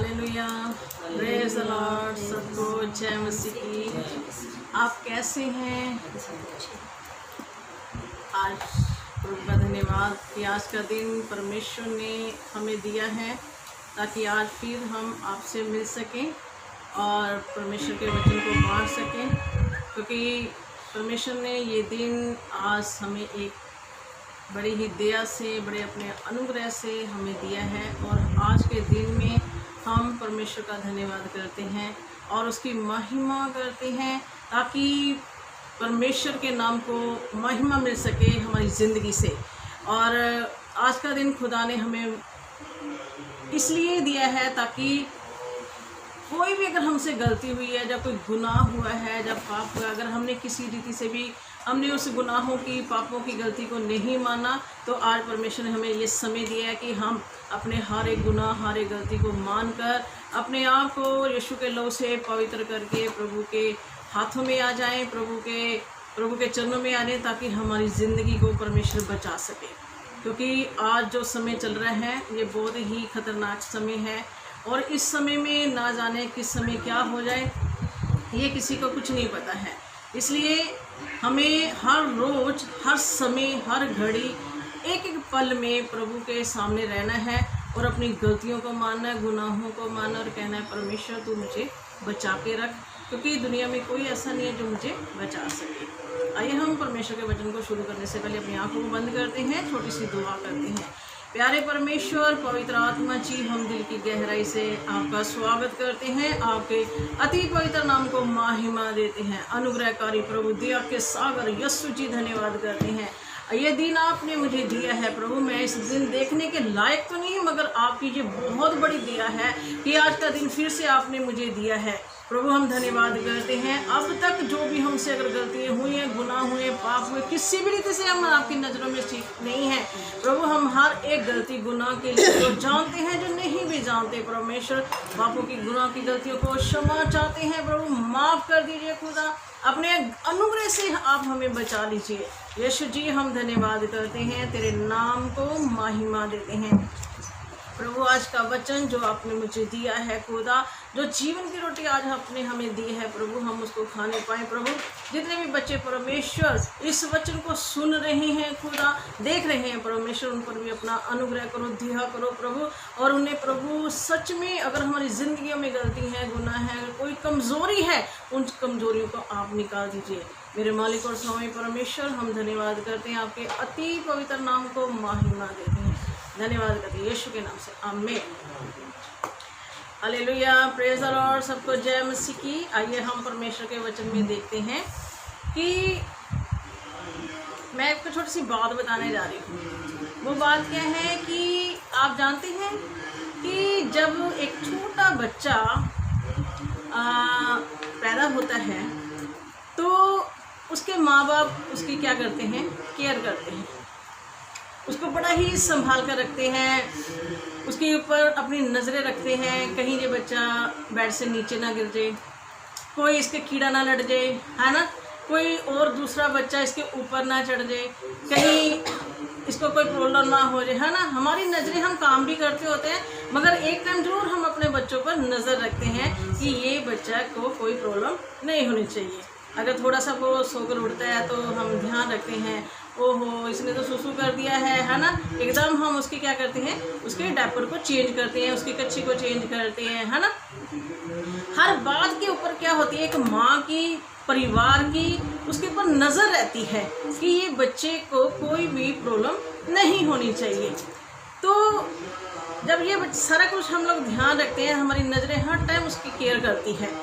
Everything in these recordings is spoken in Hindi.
Hallelujah, praise the Lord. सबको जय मसीह की। आप कैसे हैं? आज प्रभु का धन्यवाद कि आज का दिन परमेश्वर ने हमें दिया है ताकि आज फिर हम आपसे मिल सकें और परमेश्वर के वचन को बांट सकें, क्योंकि परमेश्वर ने ये दिन आज हमें एक बड़ी ही दया से, बड़े अपने अनुग्रह से हमें दिया है। और आज के दिन में हम परमेश्वर का धन्यवाद करते हैं और उसकी महिमा करते हैं ताकि परमेश्वर के नाम को महिमा मिल सके हमारी ज़िंदगी से। और आज का दिन खुदा ने हमें इसलिए दिया है ताकि कोई भी अगर हमसे गलती हुई है, जब कोई गुनाह हुआ है, जब पाप हुआ, अगर हमने किसी रीति से भी हमने उस गुनाहों की, पापों की गलती को नहीं माना, तो आज परमेश्वर ने हमें ये समय दिया है कि हम अपने हर एक गुनाह, हर एक गलती को मानकर अपने आप को यीशु के लहू से पवित्र करके प्रभु के हाथों में आ जाएं, प्रभु के चरणों में आ जाएं, ताकि हमारी ज़िंदगी को परमेश्वर बचा सके। क्योंकि आज जो समय चल रहा है ये बहुत ही खतरनाक समय है और इस समय में ना जाने किस समय क्या हो जाए, ये किसी को कुछ नहीं पता है। इसलिए हमें हर रोज़, हर समय, हर घड़ी, एक एक पल में प्रभु के सामने रहना है और अपनी गलतियों को मानना है, गुनाहों को मानना और कहना है परमेश्वर तू मुझे बचा के रख, क्योंकि दुनिया में कोई ऐसा नहीं है जो मुझे बचा सके। आइए हम परमेश्वर के वचन को शुरू करने से पहले अपनी आंखों को बंद करते हैं, छोटी सी दुआ करते हैं। प्यारे परमेश्वर, पवित्र आत्मा जी, हम दिल की गहराई से आपका स्वागत करते हैं, आपके अति पवित्र नाम को महिमा देते हैं। अनुग्रहकारी प्रभु, दया के सागर यीशु जी, धन्यवाद करते हैं। ये दिन आपने मुझे दिया है प्रभु, मैं इस दिन देखने के लायक तो नहीं, मगर आपकी ये बहुत बड़ी दया है कि आज का दिन फिर से आपने मुझे दिया है। प्रभु हम धन्यवाद करते हैं। अब तक जो भी हमसे अगर गलतियाँ हुई हैं, गुनाह हुए, पाप हुए, किसी भी रीति से हम आपकी नज़रों में ठीक नहीं हैं प्रभु, हम हर एक गलती गुनाह के लिए जो जानते हैं, जो नहीं भी जानते, परमेश्वर पापों की, गुनाह की गलतियों को क्षमा चाहते हैं। प्रभु माफ़ कर दीजिए खुदा, अपने अनुग्रह से आप हमें बचा लीजिए। यीशु जी हम धन्यवाद करते हैं, तेरे नाम को महिमा देते हैं। प्रभु आज का वचन जो आपने मुझे दिया है खुदा, जो जीवन की रोटी आज आपने हमें दी है प्रभु, हम उसको खाने पाएँ प्रभु। जितने भी बच्चे परमेश्वर इस वचन को सुन रहे हैं खुदा, देख रहे हैं परमेश्वर, उन पर भी अपना अनुग्रह करो, दया करो प्रभु। और उन्हें प्रभु सच में अगर हमारी ज़िंदगियों में गलती है, गुनाह है, अगर कोई कमज़ोरी है, उन कमज़ोरियों को आप निकाल दीजिए। मेरे मालिक और स्वामी परमेश्वर, हम धन्यवाद करते हैं, आपके अति पवित्र नाम को महिमा देते हैं, धन्यवाद करते हैं यीशु के नाम से, आमीन। Hallelujah, praise the Lord. सबको जय मसीह की। आइए हम परमेश्वर के वचन में देखते हैं कि मैं आपको छोटी सी बात बताने जा रही हूँ। वो बात क्या है कि आप जानते हैं कि जब एक छोटा बच्चा पैदा होता है तो उसके माँ बाप उसकी क्या करते हैं, केयर करते हैं, उसको बड़ा ही संभाल कर रखते हैं, उसके ऊपर अपनी नज़रें रखते हैं, कहीं ये बच्चा बेड से नीचे ना गिर जाए, कोई इसके कीड़ा ना लड़ जाए, है ना, कोई और दूसरा बच्चा इसके ऊपर ना चढ़ जाए, कहीं इसको कोई प्रॉब्लम ना हो जाए, है ना। हमारी नज़रें, हम काम भी करते होते हैं, मगर एक टाइम जरूर हम अपने बच्चों पर नज़र रखते हैं कि ये बच्चा को कोई प्रॉब्लम नहीं होनी चाहिए। अगर थोड़ा सा वो सोकर उठता है तो हम ध्यान रखते हैं, ओहो इसने तो सुसु कर दिया है ना, एकदम हम उसकी क्या करते हैं, उसके डायपर को चेंज करते हैं, उसकी कच्छी को चेंज करते हैं, है ना। हर बात के ऊपर क्या होती है, एक माँ की, परिवार की, उसके ऊपर नज़र रहती है कि ये बच्चे को कोई भी प्रॉब्लम नहीं होनी चाहिए। तो जब ये सारा कुछ हम लोग ध्यान रखते हैं, हमारी नज़रें हर टाइम उसकी केयर करती है।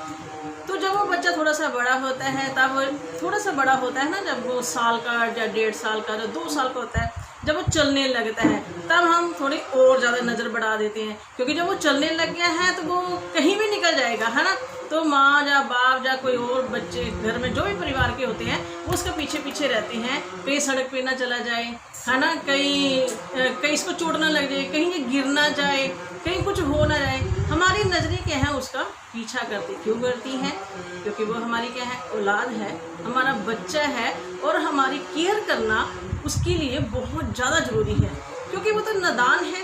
तो जब वो बच्चा थोड़ा सा बड़ा होता है, तब थोड़ा सा बड़ा होता है ना, जब वो साल का या 1.5 साल का या 2 साल का होता है, जब वो चलने लगता है, तब हम थोड़ी और ज़्यादा नज़र बढ़ा देते हैं, क्योंकि जब वो चलने लग गया है तो वो कहीं भी निकल जाएगा, है ना। तो माँ या बाप या कोई और बच्चे घर में जो भी परिवार के होते हैं वो उसके पीछे पीछे रहते हैं, कहीं सड़क पे ना चला जाए, है ना, कहीं इसको चोट ना लग जाए, कहीं ये गिर ना जाए, कहीं कुछ हो ना जाए। हमारी नज़रें क्या है, उसका पीछा करती, क्यों करती हैं, क्योंकि वो हमारी क्या है, औलाद है, हमारा बच्चा है, और हमारी केयर करना उसके लिए बहुत ज़्यादा ज़रूरी है, क्योंकि वो तो नादान है,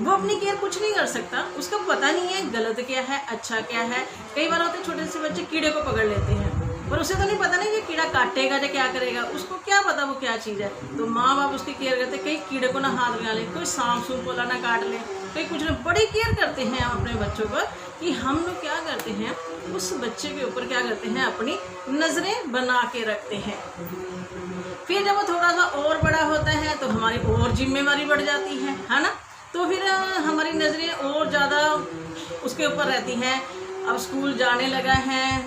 वो अपनी केयर कुछ नहीं कर सकता, उसका पता नहीं है गलत क्या है अच्छा क्या है। कई बार होते छोटे से बच्चे कीड़े को पकड़ लेते हैं पर उसे तो नहीं पता नहीं ये कीड़ा काटेगा या क्या करेगा, उसको क्या पता वो क्या चीज़ है। तो माँ बाप उसकी केयर करते, कई कीड़े को ना हाथ लगा ले, कोई सांप सूप वाला ना काट ले, कई कुछ ना, बड़ी केयर करते हैं हम अपने बच्चों पर। कि हम लोग क्या करते हैं उस बच्चे के ऊपर क्या करते हैं, अपनी नज़रें बना के रखते हैं। फिर जब वो थोड़ा सा और बड़ा होता है तो हमारी और जिम्मेवारी बढ़ जाती है ना। तो फिर हमारी नज़रें और ज़्यादा उसके ऊपर रहती हैं। अब स्कूल जाने लगा है,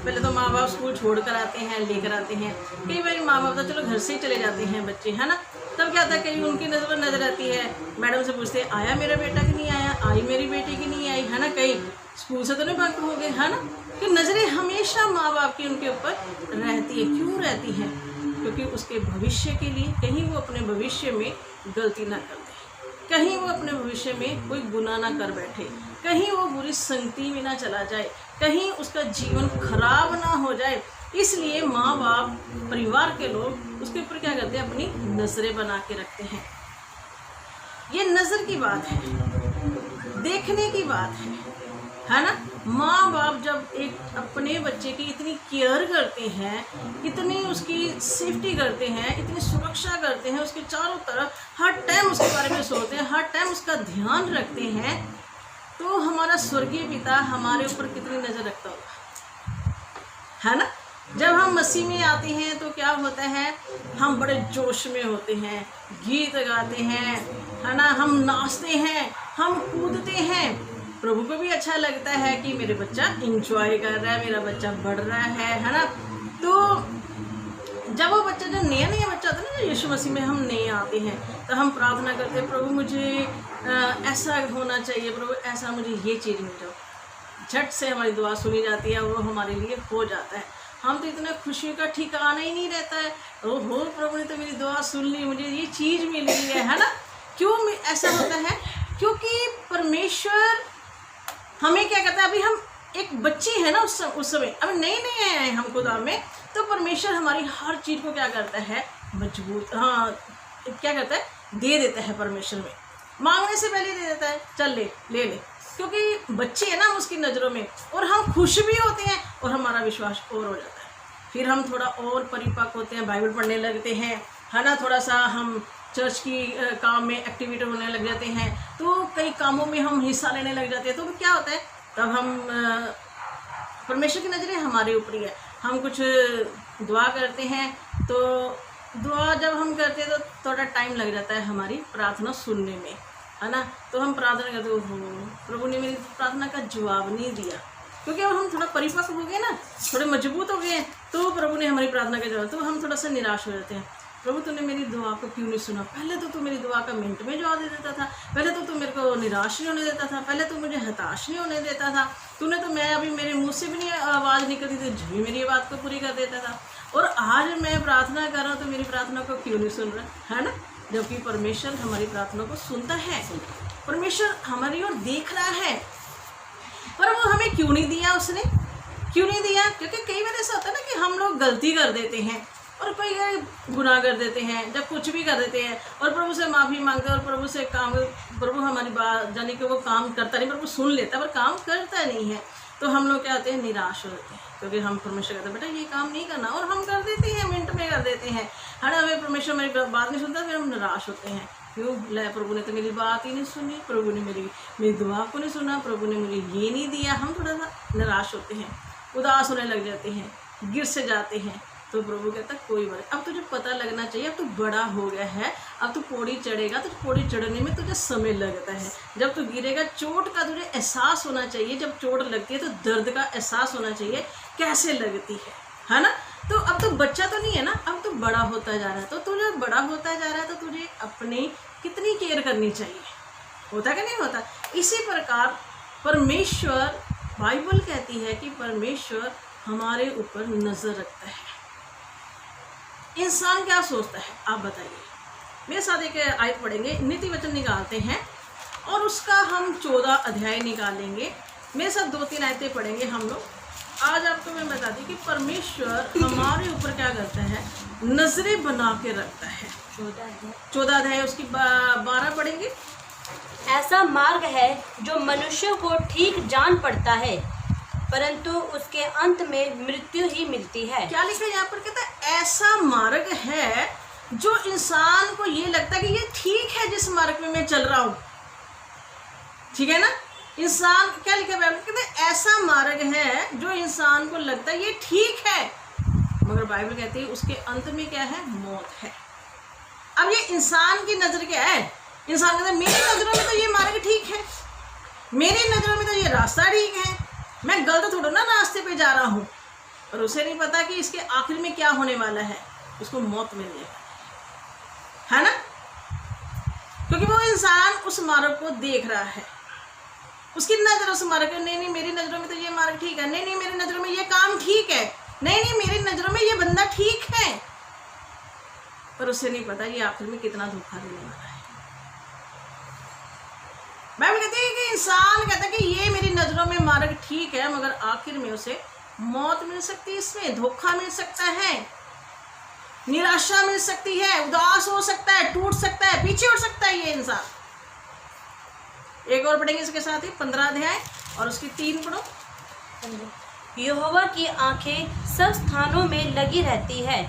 पहले तो माँ बाप स्कूल छोड़ कर आते हैं, लेकर आते हैं। कई बार माँ बाप तो चलो घर से ही चले जाते हैं बच्चे, है ना। तब क्या होता है, कहीं उनकी नज़र रहती है, मैडम से पूछते हैं आया मेरा बेटा कि नहीं आया, आई मेरी बेटी की नहीं आई, है ना। कहीं स्कूल से तो नहीं बंक हो गए, है ना। कि नज़रें हमेशा माँ बाप की उनके ऊपर रहती है। क्यों रहती है? क्योंकि उसके भविष्य के लिए, कहीं वो अपने भविष्य में गलती ना कर दे, कहीं वो अपने भविष्य में कोई गुनाह ना कर बैठे, कहीं वो बुरी संगति में ना चला जाए, कहीं उसका जीवन खराब ना हो जाए। इसलिए माँ बाप, परिवार के लोग उसके ऊपर क्या करते हैं, अपनी नज़रें बना के रखते हैं। ये नज़र की बात है, देखने की बात है ना। माँ बाप जब एक अपने बच्चे की इतनी केयर करते हैं, इतनी उसकी सेफ्टी करते हैं, इतनी सुरक्षा करते हैं, उसके चारों तरफ हर टाइम उसके बारे में सोचते हैं, हर टाइम उसका ध्यान रखते हैं, तो हमारा स्वर्गीय पिता हमारे ऊपर कितनी नज़र रखता होगा, है ना। जब हम मसीह में आते हैं तो क्या होता है, हम बड़े जोश में होते हैं, गीत गाते हैं, है ना, हम नाचते हैं, हम कूदते हैं। प्रभु को भी अच्छा लगता है कि मेरे बच्चा इंजॉय कर रहा है, मेरा बच्चा बढ़ रहा है ना। तो जब वो बच्चा, जब नया बच्चा होता है ना, यीशु मसीह में हम नए आते हैं, तो हम प्रार्थना करते हैं, प्रभु मुझे ऐसा होना चाहिए, प्रभु ऐसा मुझे ये चीज़ मिल जाओ। झट से हमारी दुआ सुनी जाती है, वो हमारे लिए हो जाता है। हम तो इतना खुशी का ठिकाना ही नहीं रहता है, ओहो प्रभु ने तो मेरी दुआ सुन ली, मुझे ये चीज़ मिल गई है ना। क्यों ऐसा होता है? क्योंकि परमेश्वर हमें क्या कहता है, अभी हम एक बच्चे हैं ना, उस समय अभी नए आए हैं हम खुदा में, तो परमेश्वर हमारी हर चीज़ को क्या करता है, मजबूत, क्या करता है, दे देता है। परमेश्वर में मांगने से पहले दे देता है, चल ले, क्योंकि बच्चे हैं ना उसकी नज़रों में, और हम खुश भी होते हैं और हमारा विश्वास और हो जाता है। फिर हम थोड़ा और परिपक्व होते हैं, बाइबल पढ़ने लगते हैं, है ना, थोड़ा सा हम चर्च की काम में एक्टिविटी होने लग जाते हैं, तो कई कामों में हम हिस्सा लेने लग जाते हैं। तो क्या होता है, तब हम परमेश्वर की नज़रें हमारे ऊपर ही है। हम कुछ दुआ करते हैं, तो दुआ जब हम करते हैं तो थोड़ा टाइम लग जाता है हमारी प्रार्थना सुनने में, है ना। तो हम प्रार्थना करते हो, प्रभु ने मेरी प्रार्थना का जवाब नहीं दिया, क्योंकि अब हम थोड़ा परिपक्व हो गए ना, थोड़े मजबूत हो गए, तो प्रभु ने हमारी प्रार्थना का जवाब, तो हम थोड़ा सा निराश हो जाते हैं। प्रभु तूने मेरी दुआ को क्यों नहीं सुना? पहले तो तू मेरी दुआ का मिनट में जवाब दे देता था, पहले तो तू मेरे को निराश नहीं होने देता था, पहले तो मुझे हताश नहीं होने देता था, तूने तो, मैं अभी मेरे मुंह से भी नहीं आवाज़ निकलती थी, जब भी मेरी बात को पूरी कर देता था, और आज मैं प्रार्थना कर रहा हूँ तो मेरी प्रार्थना को क्यों नहीं सुन रहा, है ना। जबकि परमेश्वर हमारी प्रार्थना को सुनता है, परमेश्वर हमारी ओर देख रहा है, पर वो हमें क्यों नहीं दिया, उसने क्यों नहीं दिया? क्योंकि कई बार ऐसा होता है ना कि हम लोग गलती कर देते हैं और कोई गुनाह कर देते हैं, जब कुछ भी कर देते हैं और प्रभु से माफ़ी मांगते हैं और प्रभु से काम, प्रभु हमारी बात जाने कि वो काम करता नहीं, प्रभु सुन लेता है पर काम करता नहीं है, तो हम लोग क्या होते हैं, निराश हो जाते हैं। क्योंकि हम परमेश्वर कहते हैं बेटा ये काम नहीं करना, और हम कर देते हैं, मिनट में कर देते हैं, है ना। हमें परमेश्वर हमारी बात नहीं सुनता, फिर हम निराश होते हैं। क्यों? ले, प्रभु ने तो मेरी बात ही नहीं सुनी, प्रभु ने मेरी दुआ को नहीं सुना, प्रभु ने मुझे ये नहीं दिया। हम थोड़ा सा निराश होते हैं, उदास होने लग जाते हैं, गिर से जाते हैं। तो प्रभु कहता कोई बात, अब तुझे पता लगना चाहिए, अब तू बड़ा हो गया है, अब तू पौड़ी चढ़ेगा, तो पौड़ी चढ़ने में तुझे समय लगता है। जब तू गिरेगा, चोट का तुझे एहसास होना चाहिए, जब चोट लगती है तो दर्द का एहसास होना चाहिए कैसे लगती है ना। तो अब तो बच्चा तो नहीं है ना, अब तो बड़ा होता जा रहा है, तो तुझे बड़ा होता जा रहा है, तो तुझे अपनी कितनी केयर करनी चाहिए, होता कि नहीं होता। इसी प्रकार परमेश्वर, बाइबल कहती है कि परमेश्वर हमारे ऊपर नज़र रखता है। इंसान क्या सोचता है, आप बताइए। मेरे साथ एक आयत पढ़ेंगे, नीति वचन निकालते हैं और उसका हम 14 अध्याय निकालेंगे। मेरे साथ 2-3 आयतें पढ़ेंगे हम लोग। आज आपको मैं बता दी कि परमेश्वर हमारे ऊपर क्या करता है, नजरें बना के रखता है। 14 अध्याय उसकी 12 पढ़ेंगे। ऐसा मार्ग है जो मनुष्य को ठीक जान पड़ता है, परंतु उसके अंत में मृत्यु ही मिलती है। क्या लिखा है यहाँ पर? कहता है ऐसा मार्ग है जो इंसान को ये लगता है कि ये ठीक है, जिस मार्ग में मैं चल रहा हूँ, ठीक है ना। इंसान क्या लिखा है? कहते हैं ऐसा मार्ग है जो इंसान को लगता है ये ठीक है, मगर बाइबल कहती है उसके अंत में क्या है? मौत है। अब ये इंसान की नजर क्या है? इंसान कहता है मेरी नजरों में तो ये मार्ग ठीक है, मेरी नजरों में तो ये रास्ता ठीक है, मैं गलत थोड़ा ना रास्ते पे जा रहा हूँ। और उसे नहीं पता कि इसके आखिर में क्या होने वाला है, उसको मौत मिलने वाली है ना। क्योंकि वो इंसान उस मार्ग को देख रहा है, उसकी नजर उस मार्ग, नहीं मेरी नजरों में तो ये मार्ग ठीक है, नहीं मेरी नजरों में ये काम ठीक है, नहीं मेरी नजरों में ये बंदा ठीक है। पर उसे नहीं पता ये आखिर में कितना धोखा देने वाला है। बाइबल कहती है कि इंसान कहता है कि ये मेरी नजरों में मार्ग ठीक है, मगर आखिर में उसे मौत मिल सकती है, इसमें धोखा मिल सकता है, निराशा मिल सकती है, उदास हो सकता है, टूट सकता है, पीछे उठ सकता है ये इंसान। एक और पढ़ेंगे इसके साथ ही 15 अध्याय और उसकी 3 पढ़ो। यहोवा की आंखें सब स्थानों में लगी रहती है,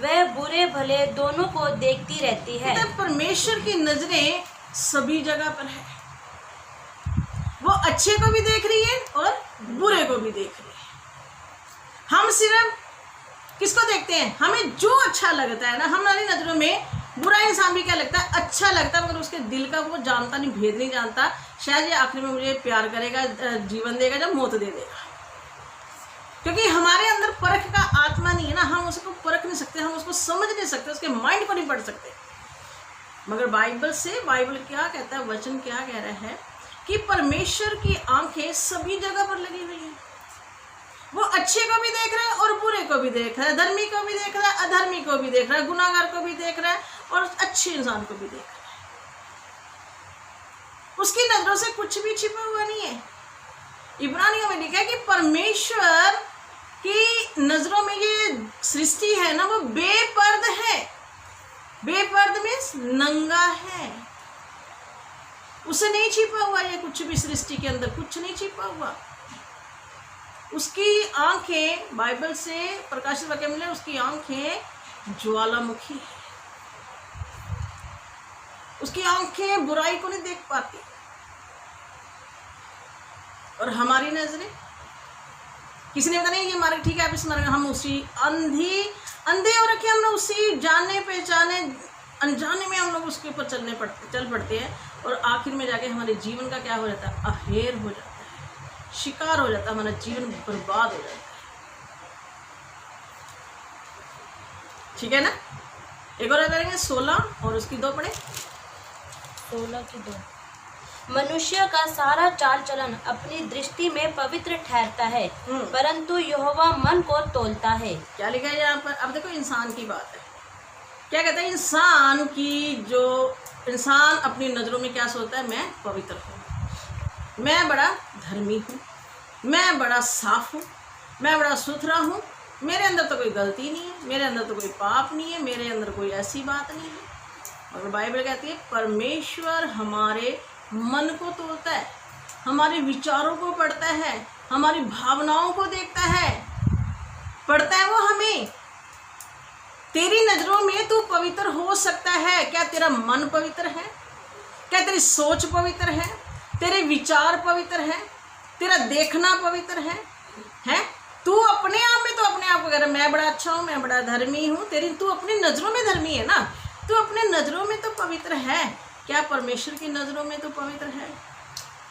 वह बुरे भले दोनों को देखती रहती है। परमेश्वर की नजरें सभी जगह पर है, वो अच्छे को भी देख रही है और बुरे को भी देख रही है। हम सिर्फ किसको देखते हैं? हमें जो अच्छा लगता है ना, हमारी नजरों में बुरा इंसान भी क्या लगता है? अच्छा लगता है, मगर उसके दिल का वो जानता नहीं, भेद नहीं जानता। शायद ये आखिर में मुझे प्यार करेगा, जीवन देगा, जब मौत दे देगा। क्योंकि हमारे अंदर परख का आत्मा नहीं है ना, हम उसको परख नहीं सकते, हम उसको समझ नहीं सकते, उसके माइंड को नहीं पढ़ सकते। मगर बाइबल क्या कहता है, वचन क्या कह रहा है कि परमेश्वर की आंखें सभी जगह पर लगी हुई हैं। वो अच्छे को भी देख रहा है और बुरे को भी देख रहा है, धर्मी को भी देख रहा है, अधर्मी को भी देख रहा है, गुनाहगार को भी देख रहा है और अच्छे इंसान को भी देख रहा है। उसकी नजरों से कुछ भी छिपा हुआ नहीं है। इब्रानियों में लिखा है कि परमेश्वर की नजरों में ये सृष्टि है ना, वो बेपर्द है। बेपर्द मीन्स नंगा है, उसे नहीं छिपा हुआ ये कुछ भी, सृष्टि के अंदर कुछ नहीं छिपा हुआ। उसकी आंखें, बाइबल से प्रकाशित वाक्य मिले, उसकी आंखें ज्वालामुखी है, उसकी आंखें बुराई को नहीं देख पाती। और हमारी नजरें, किसी ने पता नहीं ये मार्ग ठीक है, आप इस मार्ग, हम उसी अंधे हो रखे, हम लोग उसी जाने पहचाने अनजाने में हम लोग उसके ऊपर चल पड़ते हैं। और आखिर में जाके हमारे जीवन का क्या हो जाता है? अहेर हो जाता है, शिकार हो जाता है, हमारा जीवन बर्बाद हो जाता है। ठीक है ना। एक और करेंगे 16 और उसकी 2 पढ़े। 16 की 2। मनुष्य का सारा चाल चलन अपनी दृष्टि में पवित्र ठहरता है, परंतु यहोवा मन को तोलता है। क्या लिखा है यहाँ पर? अब देखो इंसान की बात है, क्या कहता है इंसान अपनी नजरों में क्या सोचता है? मैं पवित्र हूँ, मैं बड़ा धर्मी हूँ, मैं बड़ा साफ हूँ, मैं बड़ा सुथरा हूँ, मेरे अंदर तो कोई गलती नहीं है, मेरे अंदर तो कोई पाप नहीं है, मेरे अंदर कोई ऐसी बात नहीं है। और बाइबल कहती है परमेश्वर हमारे मन को तोलता है, हमारे विचारों को पढ़ता है, हमारी भावनाओं को देखता है, पढ़ता है वो हमें। तेरी नजरों में तू पवित्र हो सकता है क्या? तेरा मन पवित्र है क्या? तेरी सोच पवित्र है? तेरे विचार पवित्र है? तेरा देखना पवित्र है? तू अपने आप में तो अपने आप को कह रहा मैं बड़ा अच्छा हूँ, मैं बड़ा धर्मी हूँ, तू अपनी नजरों में धर्मी है ना, तू अपने नजरों में तो पवित्र है। क्या परमेश्वर की नजरों में तो पवित्र है?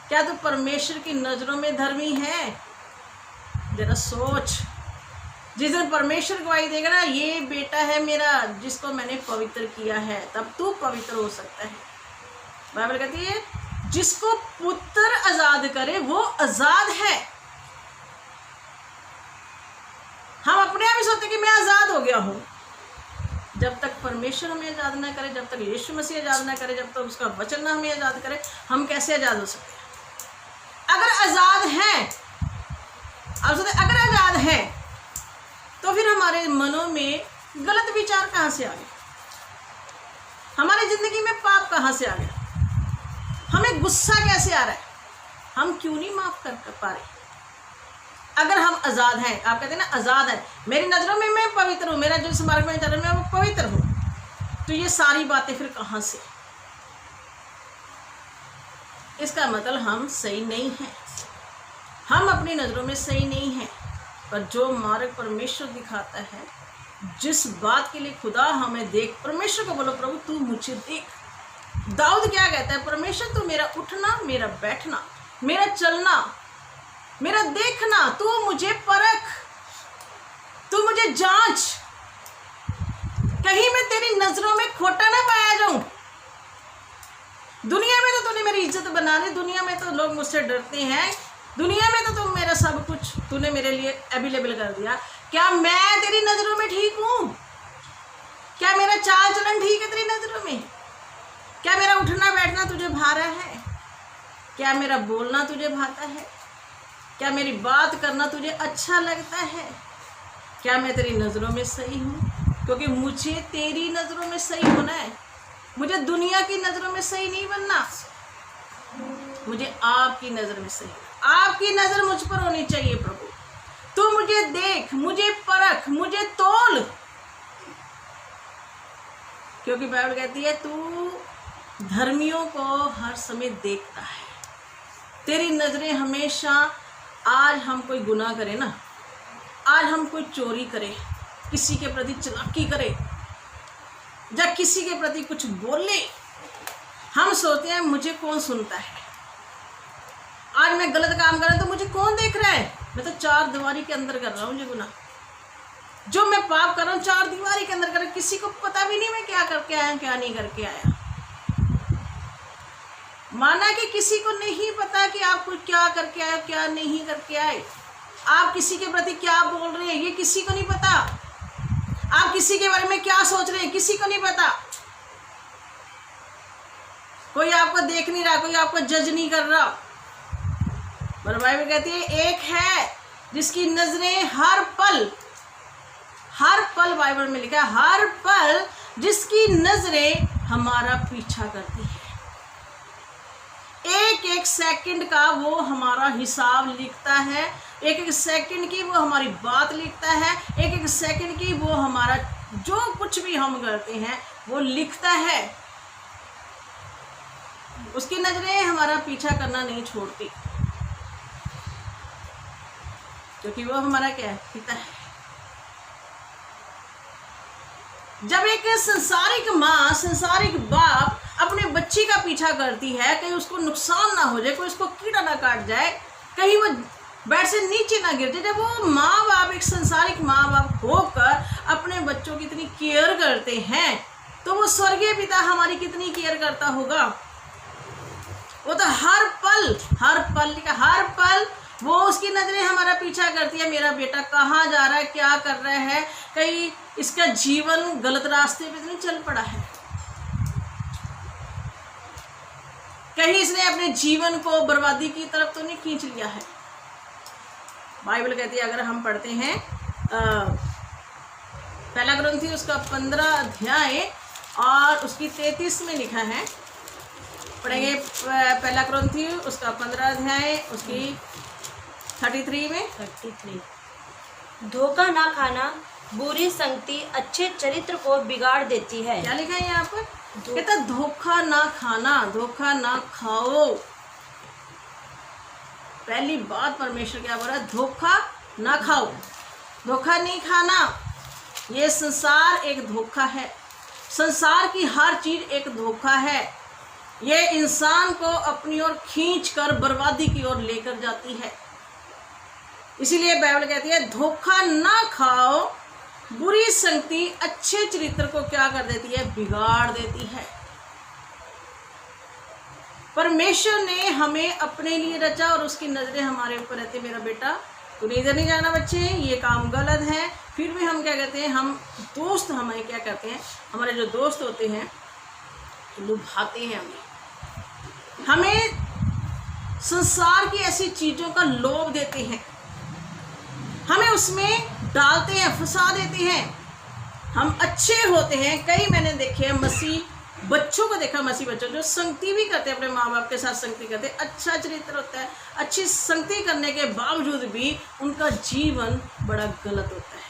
क्या तू परमेश्वर की नजरों में धर्मी है? जरा सोच। जिस दिन परमेश्वर गवाही देगा ना, ये बेटा है मेरा जिसको मैंने पवित्र किया है, तब तू पवित्र हो सकता है। बाइबल कहती है जिसको पुत्र आजाद करे वो आजाद है। हम अपने आप ही सोचते कि मैं आजाद हो गया हूं। जब तक परमेश्वर हमें आजाद ना करे, जब तक यीशु मसीह आजाद ना करे, जब तक उसका वचन ना हमें आजाद करे, हम कैसे आजाद हो सकते हैं? अगर आजाद हैं, आप सोचते अगर आजाद हैं तो फिर हमारे मनों में गलत विचार कहाँ से आ गए? हमारी जिंदगी में पाप कहाँ से आ गया? हमें गुस्सा कैसे आ रहा है, हम क्यों नहीं माफ कर पा रहे? अगर हम आज़ाद हैं, आप कहते हैं ना आज़ाद है, मेरी नज़रों में मैं पवित्र हूँ, मेरा जिस मार्ग में चल रहा है मैं वो पवित्र हूँ, तो ये सारी बातें फिर कहाँ से? इसका मतलब हम सही नहीं हैं, हम अपनी नज़रों में सही नहीं हैं। पर जो मार्ग परमेश्वर दिखाता है, जिस बात के लिए खुदा हमें देख, परमेश्वर को बोलो प्रभु तू मुझे देख। दाऊद क्या कहता है, परमेश्वर तू मेरा उठना, मेरा बैठना, मेरा चलना, मेरा देखना, तू मुझे परख, तू मुझे जांच, कहीं मैं तेरी नजरों में खोटा ना पाया जाऊं। दुनिया में तो तूने मेरी इज्जत बना ली, दुनिया में तो लोग मुझसे डरते हैं, दुनिया में तो तुम मेरा सब कुछ तूने मेरे लिए अवेलेबल कर दिया। क्या मैं तेरी नजरों में ठीक हूँ? क्या मेरा चाल चलन ठीक है तेरी नजरों में? क्या मेरा उठना बैठना तुझे भा रहा है? क्या मेरा बोलना तुझे भाता है? क्या मेरी बात करना तुझे अच्छा लगता है? क्या मैं तेरी नज़रों में सही हूँ? क्योंकि मुझे तेरी नज़रों में सही होना है, मुझे दुनिया की नज़रों में सही नहीं बनना, मुझे आपकी नज़र में सही, आपकी नज़र मुझ पर होनी चाहिए। प्रभु तू मुझे देख, मुझे परख, मुझे तोल, क्योंकि बाइबल कहती है तू धर्मियों को हर समय देखता है। तेरी नज़रें हमेशा, आज हम कोई गुनाह करें ना, आज हम कोई चोरी करें, किसी के प्रति चालाकी करें या किसी के प्रति कुछ बोले, हम सोचते हैं मुझे कौन सुनता है। आज मैं गलत काम कर रहा हूं तो मुझे कौन देख रहा है? मैं तो चार दीवारी के अंदर कर रहा हूँ ये गुनाह, जो मैं पाप कर रहा हूँ चार दीवारी के अंदर कर रहा हूं, किसी को पता भी नहीं मैं क्या करके आया क्या नहीं करके आया। माना कि किसी को नहीं पता कि आप कुछ क्या करके आए क्या नहीं करके आए, आप किसी के प्रति क्या बोल रहे हैं ये किसी को नहीं पता, आप किसी के बारे में क्या सोच रहे हैं किसी को नहीं पता। कोई आपको देख नहीं रहा, कोई आपको जज नहीं कर रहा। पर बाइबल कहती है एक है जिसकी नजरें हर पल बाइबल में लिखा है, हर पल जिसकी नजरें हमारा पीछा करती है, एक एक सेकंड का वो हमारा हिसाब लिखता है, एक एक सेकंड की वो हमारी बात लिखता है, एक एक सेकंड की वो हमारा जो कुछ भी हम करते हैं वो लिखता है। उसकी नजरें हमारा पीछा करना नहीं छोड़ती, क्योंकि वो हमारा क्या है, पिता है। जब एक संसारिक माँ, संसारिक बाप अपने बच्ची का पीछा करती है, कहीं उसको नुकसान ना हो जाए, कोई उसको कीड़ा ना काट जाए, कहीं वो बेड से नीचे ना गिर जाए, जब वो माँ बाप एक संसारिक माँ बाप होकर अपने बच्चों की इतनी केयर करते हैं, तो वो स्वर्गीय पिता हमारी कितनी केयर करता होगा। वो तो हर पल वो उसकी नजरें हमारा पीछा करती है, मेरा बेटा कहाँ जा रहा है, क्या कर रहा है, कहीं इसका जीवन गलत रास्ते पे तो नहीं चल पड़ा है, कहीं इसने अपने जीवन को बर्बादी की तरफ तो नहीं खींच लिया है। बाइबल कहती है, अगर हम पढ़ते हैं पहला ग्रंथी उसका 15 अध्याय और उसकी 33 में लिखा है, पढ़ेंगे पहला ग्रंथी उसका 15 अध्याय उसकी 33 में। 33 धोखा ना खाना बुरी संगति अच्छे चरित्र को बिगाड़ देती है। क्या लिखा है यहाँ पर? कहता धोखा ना खाना, धोखा ना खाओ। पहली बात परमेश्वर क्या बोल रहा है, धोखा ना खाओ, धोखा नहीं खाना। ये संसार एक धोखा है, संसार की हर चीज एक धोखा है। ये इंसान को अपनी ओर खींचकर बर्बादी की ओर लेकर जाती है। इसीलिए बाइबल कहती है धोखा ना खाओ, बुरी संगति अच्छे चरित्र को क्या कर देती है, बिगाड़ देती है। परमेश्वर ने हमें अपने लिए रचा और उसकी नजरें हमारे ऊपर रहती है, मेरा बेटा तूने इधर नहीं जाना, बच्चे ये काम गलत है। फिर भी हम क्या कहते हैं, हम दोस्त हमें क्या कहते हैं, हमारे जो दोस्त होते हैं लुभाते हैं, हमें संसार की ऐसी चीज़ों का लोभ देते हैं, हमें उसमें डालते हैं, फंसा देते हैं। हम अच्छे होते हैं, कई मैंने देखे हैं मसीह बच्चों को देखा, मसीह बच्चों जो संगति भी करते हैं, अपने माँ बाप के साथ संगति करते हैं, अच्छा चरित्र होता है, अच्छी संगति करने के बावजूद भी उनका जीवन बड़ा गलत होता है।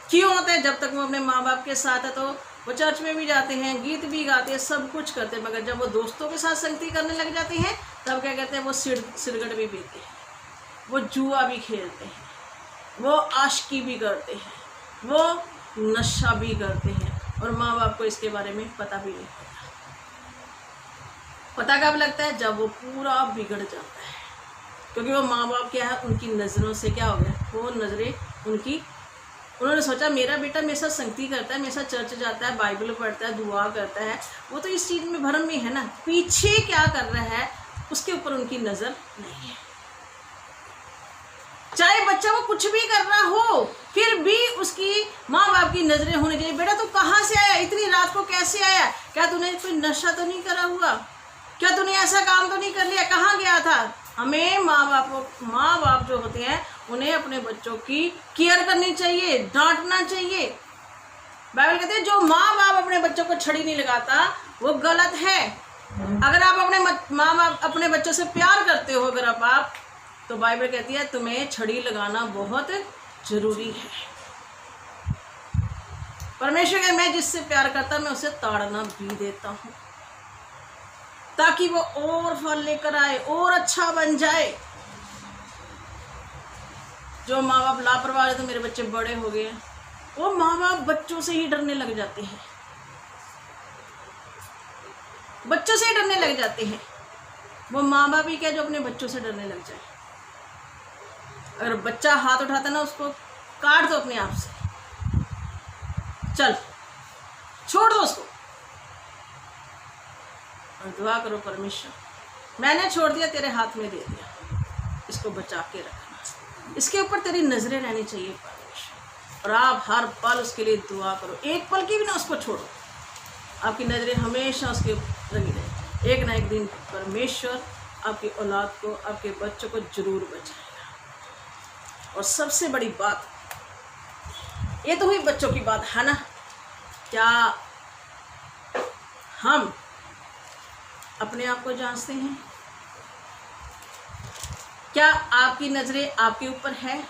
क्यों होता है? जब तक वो अपने माँ बाप के साथ है तो वो चर्च में भी जाते हैं, गीत भी गाते हैं, सब कुछ करते हैं, मगर जब वो दोस्तों के साथ संगति करने लग जाते हैं तब क्या कहते हैं? वो सिरगट भी पीते हैं, वो जुआ भी खेलते हैं, वो आशिकी भी करते हैं, वो नशा भी करते हैं, और माँ बाप को इसके बारे में पता भी नहीं होता। पता कब लगता है? जब वो पूरा बिगड़ जाता है, क्योंकि वो माँ बाप क्या है, उनकी नज़रों से क्या हो गया, वो नज़रें उनकी, उन्होंने सोचा मेरा बेटा मेरे साथ संगति करता है, मेरे साथ चर्च जाता है, बाइबल पढ़ता है, दुआ करता है, वो तो इस चीज़ में भरम में है ना, पीछे क्या कर रहा है उसके ऊपर उनकी नज़र नहीं है। चाहे बच्चा वो कुछ भी कर रहा हो, फिर भी उसकी माँ बाप की नज़रें होनी चाहिए। बेटा तू कहाँ से आया, इतनी रात को कैसे आया, क्या तूने कोई नशा तो नहीं करा हुआ, क्या तूने ऐसा काम तो नहीं कर लिया, कहाँ गया था? हमें माँ बाप जो होते हैं उन्हें अपने बच्चों की केयर करनी चाहिए, डांटना चाहिए। बाइबल कहते हैं जो माँ बाप अपने बच्चों को छड़ी नहीं लगाता वो गलत है। अगर आप अपने माँ बाप अपने बच्चों से प्यार करते हो, अगर आप, तो बाइबल कहती है तुम्हें छड़ी लगाना बहुत जरूरी है। परमेश्वर के मैं जिससे प्यार करता मैं उसे ताड़ना भी देता हूँ, ताकि वो और फल लेकर आए और अच्छा बन जाए। जो माँ बाप लापरवाह है, तो मेरे बच्चे बड़े हो गए, वो माँ बाप बच्चों से ही डरने लग जाते हैं, बच्चों से ही डरने लग जाते हैं। वो माँ बाप ही क्या जो अपने बच्चों से डरने लग जाए। अगर बच्चा हाथ उठाता ना, उसको काट दो अपने आप से, चल छोड़ दो उसको, और दुआ करो परमेश्वर मैंने छोड़ दिया, तेरे हाथ में दे दिया, इसको बचा के रखना, इसके ऊपर तेरी नजरें रहनी चाहिए परमेश्वर, और आप हर पल उसके लिए दुआ करो, एक पल की भी ना उसको छोड़ो, आपकी नजरें हमेशा उसके ऊपर लगी रहे। एक ना एक दिन परमेश्वर आपकी औलाद को, आपके बच्चों को जरूर बचाएगा। और सबसे बड़ी बात, ये तो हुई बच्चों की बात है ना, क्या हम अपने आप को जांचते हैं? क्या आपकी नजरें आपके ऊपर है?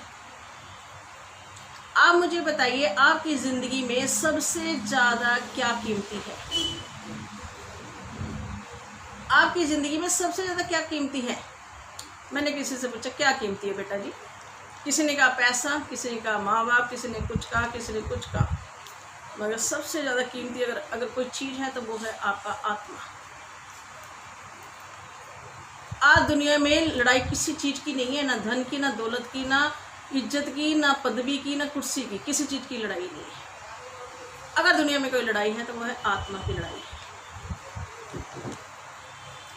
आप मुझे बताइए, आपकी जिंदगी में सबसे ज्यादा क्या कीमती है? आपकी ज़िंदगी में सबसे ज़्यादा क्या कीमती है? मैंने किसी से पूछा क्या कीमती है बेटा जी, किसी ने कहा पैसा, किसी ने कहा माँ बाप, किसी ने कुछ कहा, किसी ने कुछ कहा, मगर सबसे ज़्यादा कीमती अगर कोई चीज़ है तो वो है आपका आत्मा। आज दुनिया में लड़ाई किसी चीज़ की नहीं है, ना धन की, ना दौलत की, ना इज्जत की, ना पदवी की, ना कुर्सी की, किसी चीज़ की लड़ाई नहीं है। अगर दुनिया में कोई लड़ाई है तो वो है आत्मा की लड़ाई है।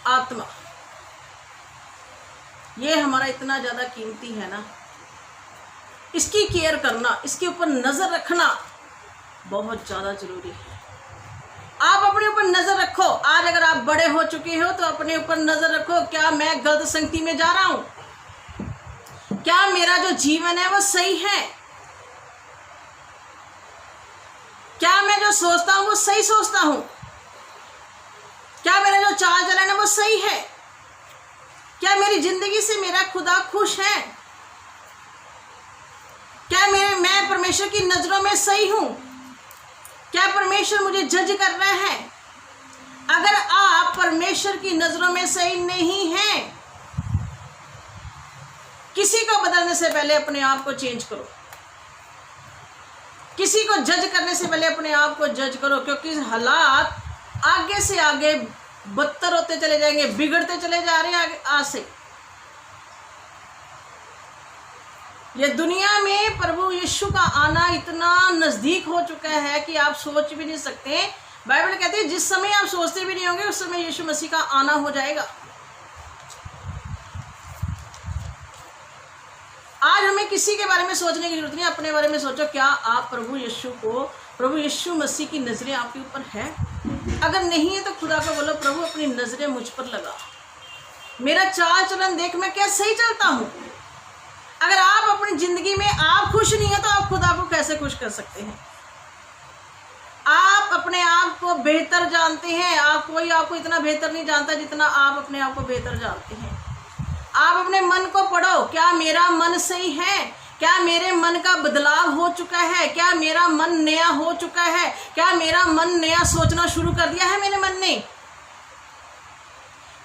आत्मा ये हमारा इतना ज़्यादा कीमती है ना, इसकी केयर करना, इसके ऊपर नज़र रखना बहुत ज़्यादा ज़रूरी है। आप अपने ऊपर नज़र रखो। आज अगर आप बड़े हो चुके हो तो अपने ऊपर नज़र रखो, क्या मैं गलत संगति में जा रहा हूँ? क्या मेरा जो जीवन है वो सही है? क्या मैं जो सोचता हूँ वो सही सोचता हूँ? क्या मेरा जो चाल चलन है वो सही है? क्या मेरी जिंदगी से मेरा खुदा खुश है? क्या मैं परमेश्वर की नजरों में सही हूं? क्या परमेश्वर मुझे जज कर रहा है? अगर आप परमेश्वर की नजरों में सही नहीं हैं, किसी को बदलने से पहले अपने आप को चेंज करो। किसी को जज करने से पहले अपने आप को जज करो, क्योंकि हालात आगे से आगे बदतर होते चले जाएंगे, बिगड़ते चले जा रहे हैं आज से। ये दुनिया में प्रभु यीशु का आना इतना नज़दीक हो चुका है कि आप सोच भी नहीं सकते। बाइबल कहती है जिस समय आप सोचते भी नहीं होंगे उस समय यीशु मसीह का आना हो जाएगा। आज हमें किसी के बारे में सोचने की जरूरत नहीं, अपने बारे में सोचो। क्या आप प्रभु यीशु मसीह की नज़रें आपके ऊपर है? अगर नहीं है तो खुदा को बोलो, प्रभु अपनी नज़रें मुझ पर लगा, मेरा चाल चलन देख, मैं क्या सही चलता हूँ। अगर आप अपनी ज़िंदगी में आप खुश नहीं है तो आप खुदा को कैसे खुश कर सकते हैं? आप अपने आप को बेहतर जानते हैं। कोई आपको इतना बेहतर नहीं जानता जितना आप अपने आप को बेहतर जानते हैं। आप अपने मन को पढ़ो, क्या मेरा मन सही है? क्या मेरे मन का बदलाव हो चुका है? क्या मेरा मन नया हो चुका है? क्या मेरा मन नया सोचना शुरू कर दिया है मेरे मन ने?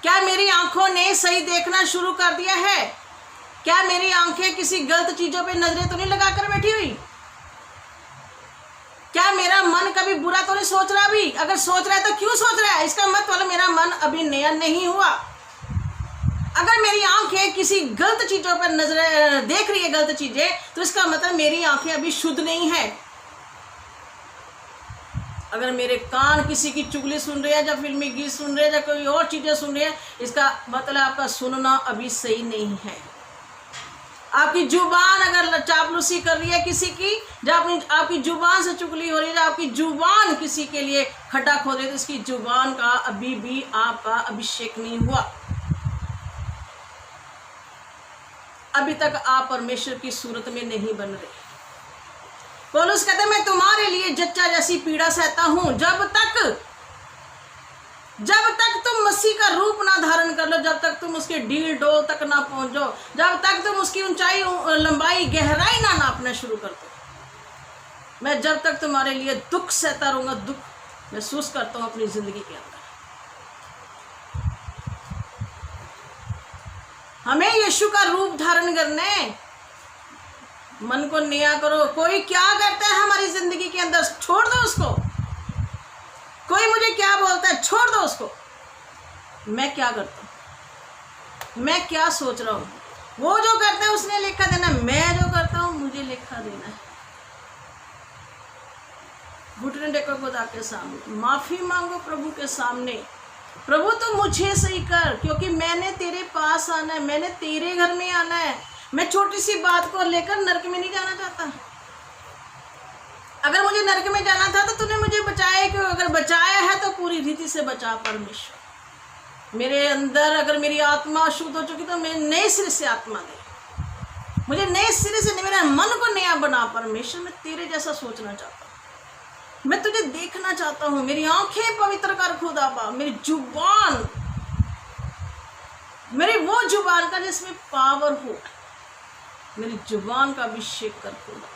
क्या मेरी आंखों ने सही देखना शुरू कर दिया है? क्या मेरी आंखें किसी गलत चीजों पे नजरें तो नहीं लगा कर बैठी हुई? क्या मेरा मन कभी बुरा तो नहीं सोच रहा? अभी अगर सोच रहा है तो क्यों सोच रहा है? इसका मतलब मेरा मन अभी नया नहीं हुआ। अगर मेरी आंखें किसी गलत चीजों पर नजर देख रही है, गलत चीजें, तो इसका मतलब मेरी आंखें अभी शुद्ध नहीं है। अगर मेरे कान किसी की चुगली सुन रहे हैं, या फिल्मी गीत सुन रहे हैं, या कोई और चीजें सुन रहे हैं, इसका मतलब आपका सुनना अभी सही नहीं है। आपकी जुबान अगर चापलूसी कर रही है किसी की, जब आपकी जुबान से चुगली हो रही है, आपकी जुबान किसी के लिए खड्डा खोद रही है, तो इसकी जुबान का अभी भी आपका अभिषेक नहीं हुआ। अभी तक आप परमेश्वर की सूरत में नहीं बन रहे। पौलुस कहते मैं तुम्हारे लिए जच्चा जैसी पीड़ा सहता हूं, जब तक तुम मसीह का रूप ना धारण कर लो, जब तक तुम उसके ढील डोल तक ना पहुंचो, जब तक तुम उसकी ऊंचाई लंबाई गहराई ना नापना शुरू कर दो। मैं जब तक तुम्हारे लिए दुख सहता रहूंगा, दुख महसूस करता हूं अपनी जिंदगी के अंदर। हमें यीशु का रूप धारण करना है। मन को नया करो। कोई क्या करता है हमारी जिंदगी के अंदर, छोड़ दो उसको। कोई मुझे क्या बोलता है, छोड़ दो उसको। मैं क्या करता हूँ, मैं क्या सोच रहा हूँ, वो जो करता है उसने लेखा देना, मैं जो करता हूँ मुझे लेखा देना है। घुटने टेको खुदा के सामने, माफी मांगो प्रभु के सामने। प्रभु तू मुझे सही कर, क्योंकि मैंने तेरे पास आना है, मैंने तेरे घर में आना है। मैं छोटी सी बात को लेकर नरक में नहीं जाना चाहता। अगर मुझे नरक में जाना था तो तूने मुझे बचाया क्यों? अगर बचाया है तो पूरी रीति से बचा परमेश्वर। मेरे अंदर अगर मेरी आत्मा अशुद्ध हो चुकी तो मैं नए सिरे से आत्मा दे, मुझे नए सिरे से मेरे मन को नया बना परमेश्वर। मैं तेरे जैसा सोचना चाहता हूँ, मैं तुझे देखना चाहता हूँ। मेरी आंखें पवित्र कर खुदा बा, मेरी जुबान, मेरी वो जुबान का जिसमें पावर हो, मेरी जुबान का अभिषेक कर खुदा।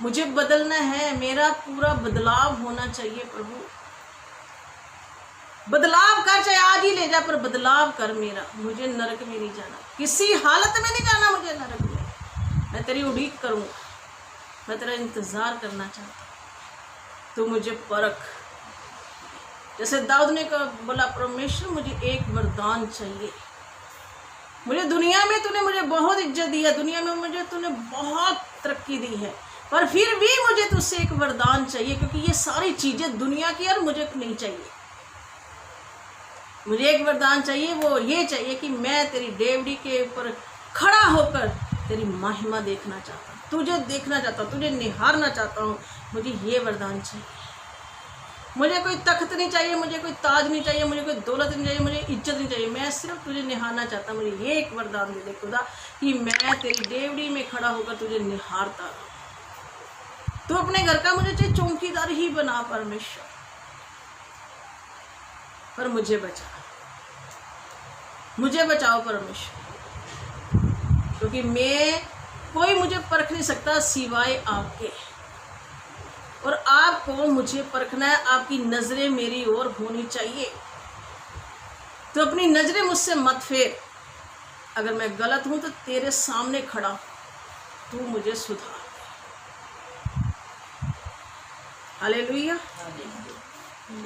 मुझे बदलना है, मेरा पूरा बदलाव होना चाहिए प्रभु। बदलाव कर, चाहे आज ही ले जा, पर बदलाव कर मेरा। मुझे नरक में नहीं जाना, किसी हालत में नहीं जाना मुझे नरक में। मैं तेरी उड़ीक करूँगा, मैं तेरा इंतज़ार करना चाहता हूँ। तू मुझे परख। जैसे दाऊद ने बोला, परमेश्वर मुझे एक वरदान चाहिए। मुझे दुनिया में तूने मुझे बहुत इज्जत दी है, दुनिया में मुझे तूने बहुत तरक्की दी है, पर फिर भी मुझे तुझसे एक वरदान चाहिए, क्योंकि ये सारी चीज़ें दुनिया की और मुझे नहीं चाहिए। मुझे एक वरदान चाहिए, वो ये चाहिए कि मैं तेरी डेवड़ी के ऊपर खड़ा होकर तेरी महिमा देखना चाहता हूँ, तुझे देखना चाहता हूँ, तुझे निहारना चाहता हूँ। मुझे ये वरदान चाहिए। मुझे कोई तख्त नहीं चाहिए, मुझे कोई ताज नहीं चाहिए, मुझे कोई दौलत नहीं चाहिए, मुझे इज्जत नहीं चाहिए। मैं सिर्फ तुझे निहारना चाहता हूँ। मुझे ये एक वरदान दे दे खुदा कि मैं तेरी डेवड़ी में खड़ा होकर तुझे निहारता रहूं। तू अपने घर का मुझे चाहे चौकीदार ही बना परमेश्वर, पर मुझे बचा, मुझे बचाओ परमेश्वर, क्योंकि मैं कोई मुझे परख नहीं सकता सिवाय आपके। और आपको मुझे परखना है, आपकी नज़रें मेरी ओर होनी चाहिए। तो अपनी नज़रें मुझसे मत फेर। अगर मैं गलत हूं तो तेरे सामने खड़ा, तू मुझे सुधार। हालेलुया।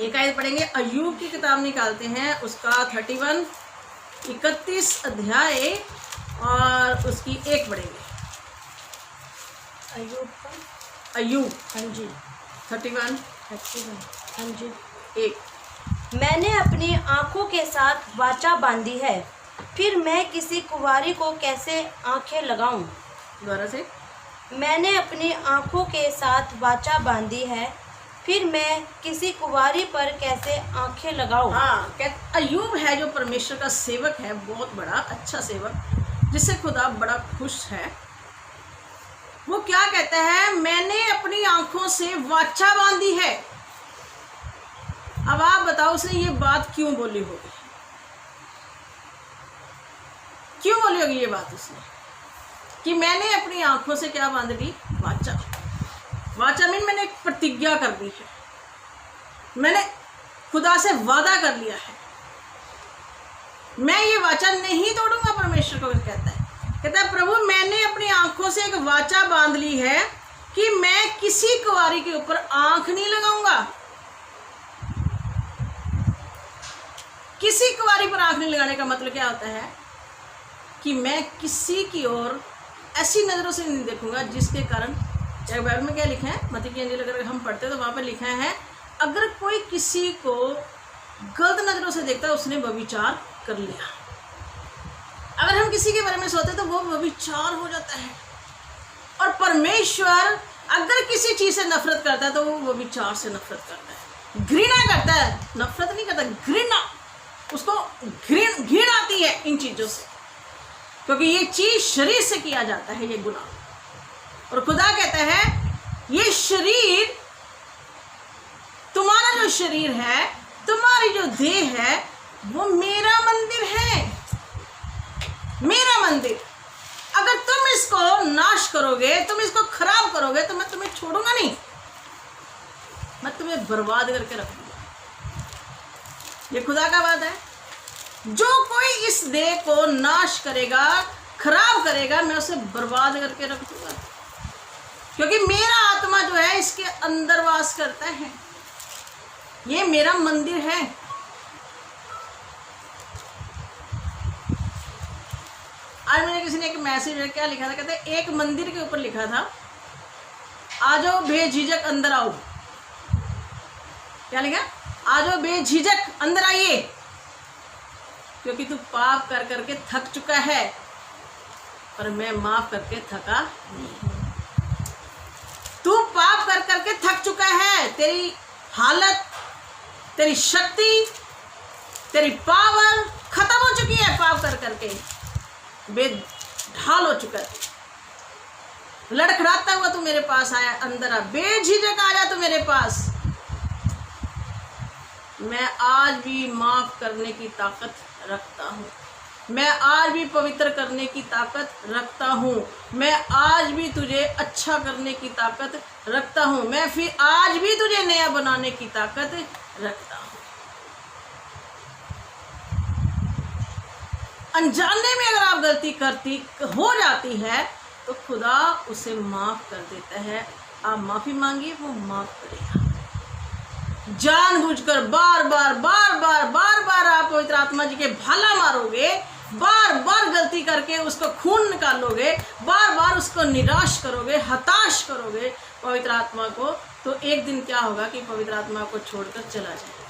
एक आयत पढ़ेंगे, अय्यूब की किताब निकालते हैं, उसका 31 अध्याय और उसकी 1 पढ़ेंगे। अय्यूब, हाँ जी, 31 हाँ जी। 1। मैंने अपनी आंखों के साथ वाचा बांधी है, फिर मैं किसी कुंवारी को कैसे आंखें लगाऊं? दोबारा से। मैंने अपनी आंखों के साथ वाचा बांधी है, फिर मैं किसी कुंवारी पर कैसे आंखें लगाऊं? हाँ, अय्यूब है जो परमेश्वर का सेवक है, बहुत बड़ा अच्छा सेवक, जिससे खुदा बड़ा खुश है। वो क्या कहता है, मैंने अपनी आंखों से वाचा बांधी है। अब आप बताओ उसने ये बात क्यों बोली होगी, क्यों बोली होगी ये बात उसने कि मैंने अपनी आंखों से क्या बांध ली, वाचा। वाचा मीन मैंने एक प्रतिज्ञा कर ली है, मैंने खुदा से वादा कर लिया है, मैं ये वाचा नहीं तोड़ूंगा। परमेश्वर को कहता है प्रभु मैंने अपनी आंखों से एक वाचा बांध ली है कि मैं किसी कुंवारी के ऊपर आंख नहीं लगाऊंगा, किसी कुंवारी पर आंख नहीं लगाने का मतलब क्या होता है कि मैं किसी की ओर ऐसी नजरों से नहीं देखूंगा जिसके कारण, बाइबल में क्या लिखा है, मत्ती की अंजील अगर हम पढ़ते हैं तो वहां पर लिखा है अगर कोई किसी को गलत नजरों से देखता है उसने व्यभिचार कर लिया। अगर हम किसी के बारे में सोचते तो वो व्यभिचार हो जाता है। और परमेश्वर अगर किसी चीज से नफरत करता है तो वो व्यभिचार से नफरत करता है, घृणा करता है, नफरत नहीं करता, घृणा, उसको घृण आती है इन चीजों से, क्योंकि ये चीज शरीर से किया जाता है, ये गुनाह। और खुदा कहता है ये शरीर, तुम्हारा जो शरीर है, तुम्हारी जो देह है, वो मेरा मंदिर है, मेरा मंदिर। अगर तुम इसको नाश करोगे, तुम इसको खराब करोगे तो मैं तुम्हें छोड़ूंगा नहीं, मैं तुम्हें बर्बाद करके रख दूंगा। ये खुदा का बात है। जो कोई इस देह को नाश करेगा, खराब करेगा, मैं उसे बर्बाद करके रख दूंगा, क्योंकि मेरा आत्मा जो है इसके अंदर वास करता है, ये मेरा मंदिर है। आज मैंने किसी ने एक मैसेज क्या लिखा था, कहते एक मंदिर के ऊपर लिखा था आ जाओ बेझिझक अंदर आओ। क्या लिखा? आ जाओ बेझिझक अंदर आइए, क्योंकि तू पाप कर करके थक चुका है, पर मैं माफ करके थका नहीं। तू पाप कर करके थक चुका है, तेरी हालत, तेरी शक्ति, तेरी पावर खत्म हो चुकी है, पाप कर करके बेढाल हो चुका है। लड़खड़ाता हुआ तू मेरे पास आया, अंदर आ, बेझिझक आ जा तू मेरे पास। मैं आज भी माफ करने की ताकत रखता हूँ, मैं आज भी पवित्र करने की ताकत रखता हूँ, मैं आज भी तुझे अच्छा करने की ताकत रखता हूँ, मैं फिर आज भी तुझे नया बनाने की ताकत रखता हूँ। अनजाने में अगर आप गलती करती हो जाती है तो खुदा उसे माफ कर देता है। आप माफी मांगिए, वो माफ करेगा। जानबूझकर बार बार आप पवित्र आत्मा जी के भाला मारोगे, बार बार गलती करके उसको खून निकालोगे, बार बार उसको निराश करोगे, हताश करोगे पवित्र आत्मा को, तो एक दिन क्या होगा कि पवित्र आत्मा को छोड़कर चला जाएगा।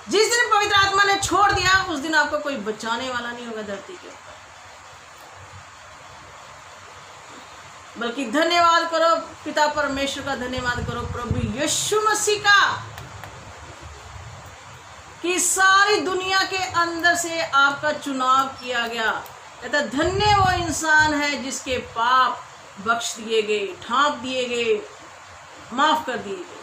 जिस दिन पवित्र आत्मा ने छोड़ दिया उस दिन आपको कोई बचाने वाला नहीं होगा धरती के ऊपर। बल्कि धन्यवाद करो पिता परमेश्वर का, धन्यवाद करो प्रभु यीशु मसीह का, कि सारी दुनिया के अंदर से आपका चुनाव किया गया। कहता धन्य वो इंसान है जिसके पाप बख्श दिए गए, ढांप दिए गए, माफ कर दिए गए।